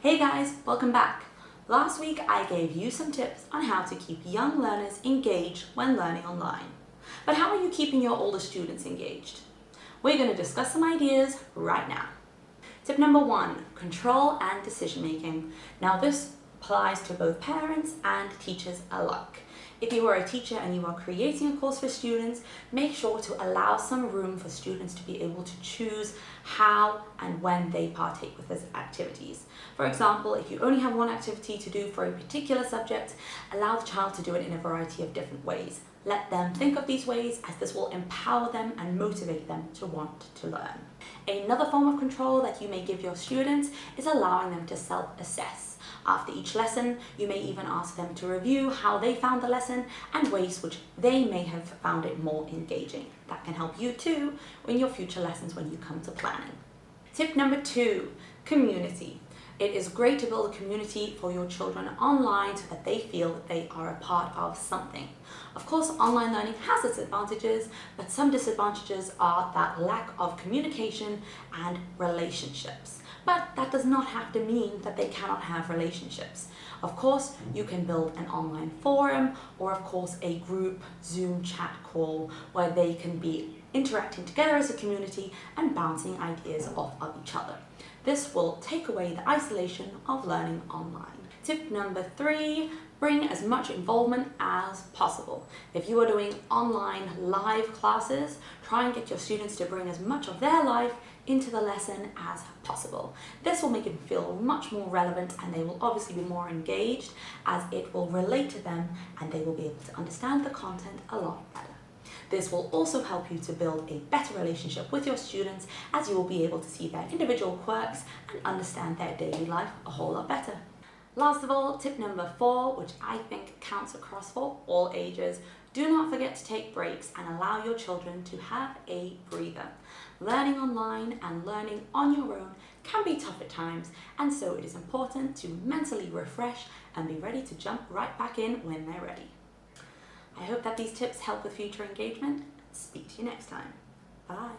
Hey guys, welcome back. Last week I gave you some tips on how to keep young learners engaged when learning online. But how are you keeping your older students engaged? We're going to discuss some ideas right now. Tip number 1, control and decision making. Now this applies to both parents and teachers alike. If you are a teacher and you are creating a course for students, make sure to allow some room for students to be able to choose how and when they partake with those activities. For example, if you only have one activity to do for a particular subject, allow the child to do it in a variety of different ways. Let them think of these ways, as this will empower them and motivate them to want to learn. Another form of control that you may give your students is allowing them to self-assess. After each lesson, you may even ask them to review how they found the lesson and ways which they may have found it more engaging. That can help you too in your future lessons when you come to planning. Tip number 2, community. It is great to build a community for your children online so that they feel that they are a part of something. Of course, online learning has its advantages, but some disadvantages are that lack of communication and relationships. But that does not have to mean that they cannot have relationships. Of course, you can build an online forum or of course a group Zoom chat call where they can be interacting together as a community and bouncing ideas off of each other. This will take away the isolation of learning online. Tip number 3, bring as much involvement as possible. If you are doing online live classes, try and get your students to bring as much of their life into the lesson as possible. This will make it feel much more relevant and they will obviously be more engaged as it will relate to them and they will be able to understand the content a lot better. This will also help you to build a better relationship with your students as you will be able to see their individual quirks and understand their daily life a whole lot better. Last of all, tip number 4, which I think counts across for all ages, do not forget to take breaks and allow your children to have a breather. Learning online and learning on your own can be tough at times, and so it is important to mentally refresh and be ready to jump right back in when they're ready. I hope that these tips help with future engagement. Speak to you next time. Bye.